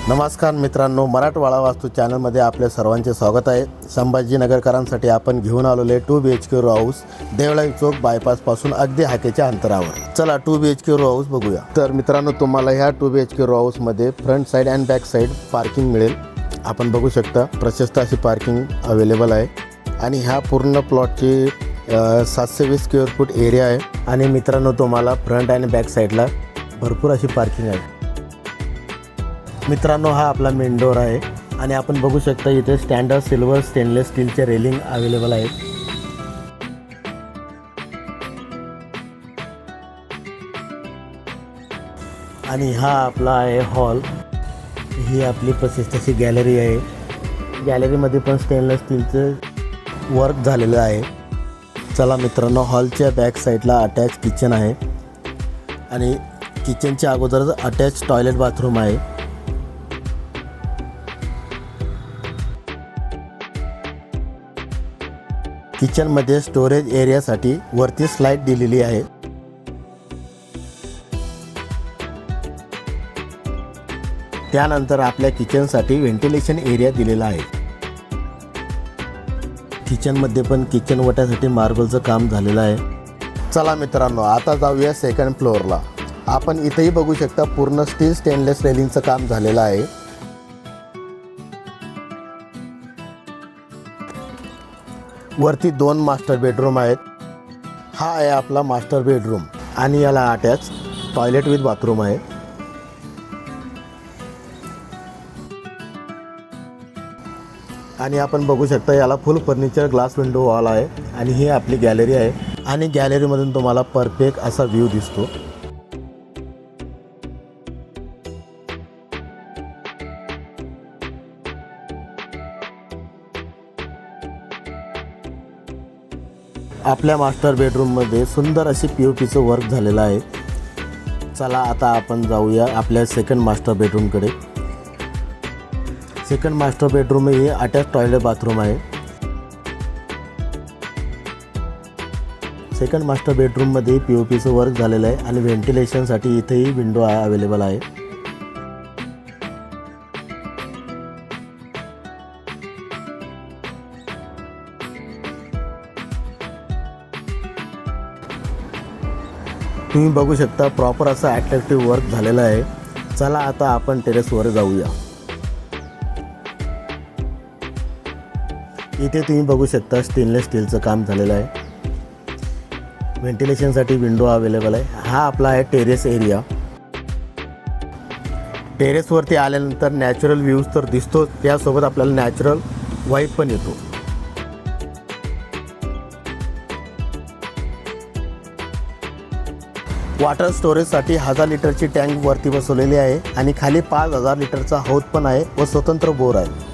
नमस्कार मित्रांनो, मराठवाडा वास्तू चॅनलमध्ये आपले सर्वांचे स्वागत आहे। संभाजीनगरकरांसाठी आपण घेऊन आलेले 2 BHK रो हाऊस देवळाई चौक बायपासपासून अगदी हाकेच्या अंतरावर। चला 2 BHK रो हाऊस बघूया। तर मित्रांनो, तुम्हाला ह्या 2 BHK रो हाऊसमध्ये front side and back side parking मिळेल। आपण बघू शकता प्रशस्त अशी पार्किंग अवेलेबल आहे आणि ह्या पूर्ण प्लॉटची 720 स्क्वेअर फूट एरिया आहे। आणि मित्रांनो, तुम्हाला फ्रंट आणि बॅक साइडला भरपूर अशी पार्किंग आहे। मित्रांनो, हा आपला मेन डोर आहे आणि आपण बघू शकता इथे स्टँडर्ड सिल्वर स्टेनलेस स्टीलचे रेलिंग अवेलेबल आहेत। आणि हा आपला आहे हॉल। ही आपली प्रशस्त अशी गॅलरी आहे। गॅलरीमध्ये पण स्टेनलेस स्टीलचं वर्क झालेलं आहे। चला मित्रांनो, हॉलच्या बॅक साईडला अटॅच किचन आहे आणि किचनच्या अगोदर अटॅच टॉयलेट बाथरूम आहे। किचनमध्ये स्टोरेज एरियासाठी वरती स्लाइड दिलेली आहे। त्यानंतर आपल्या किचनसाठी व्हेंटिलेशन एरिया दिलेला आहे। किचनमध्ये पण किचन वट्यासाठी मार्बलचं काम झालेलं आहे। चला मित्रांनो, आता जाऊया सेकंड फ्लोअरला। आपण इथेही बघू शकता पूर्ण स्टील स्टेनलेस रेलिंगचं काम झालेलं आहे। वरती 2 मास्टर बेडरूम आहेत। हा आहे आपला मास्टर बेडरूम आणि याला अटॅच टॉयलेट विथ बाथरूम आहे। आणि आपण बघू शकता याला फुल फर्निचर ग्लास विंडो वॉल आहे आणि ही आपली गॅलरी आहे आणि गॅलरीमधून तुम्हाला परफेक्ट असा व्ह्यू दिसतो। आपल्या मास्टर बेडरूममध्ये सुंदर अशी POPचं वर्क झालेलं आहे। चला आता आपण जाऊया आपल्या सेकंड मास्टर बेडरूमकडे। सेकंड मास्टर बेडरूम ही अटॅच टॉयलेट बाथरूम आहे। सेकंड मास्टर बेडरूममध्ये POPचं वर्क झालेलं आहे आणि व्हेंटिलेशनसाठी इथेही विंडो अवेलेबल आहे। तुम्ही बघू शकता प्रॉपर असं अट्रॅक्टिव्ह वर्क झालेलं आहे। चला आता आपण टेरेसवर जाऊया। इथे तुम्ही बघू शकता स्टेनलेस स्टीलचं काम झालेलं आहे। व्हेंटिलेशनसाठी विंडो अवेलेबल आहे। हा आपला आहे टेरेस एरिया। टेरेसवरती आल्यानंतर नॅचरल व्ह्यूज तर दिसतो, त्यासोबत आपल्याला नॅचरल वाईब पण येतो। वॉटर स्टोरेजसाठी 1000 लिटरची टँक वरती बसवलेली आहे आणि खाली 5000 लिटरचा हौद पण आहे व स्वतंत्र बोर आहे।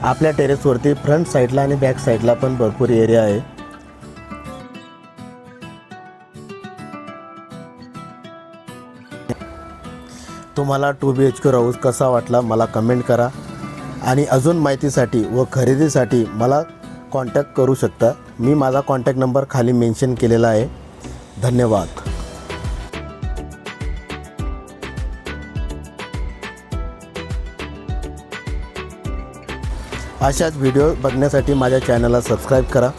आपल्या टेरेसवरती फ्रंट साईडला आणि बॅक साईडला पण भरपूर एरिया आहे। तुम्हाला 2 BHK रो हाऊस कसा वाटला मला कमेंट करा आणि अजून माहितीसाठी व खरेदीसाठी मला कॉन्टॅक्ट करू शकता। मी माझा कॉन्टॅक्ट नंबर खाली मेन्शन केलेला आहे। धन्यवाद। अशाच व्हिडिओ बघण्यासाठी माझ्या चॅनलला सबस्क्राईब करा।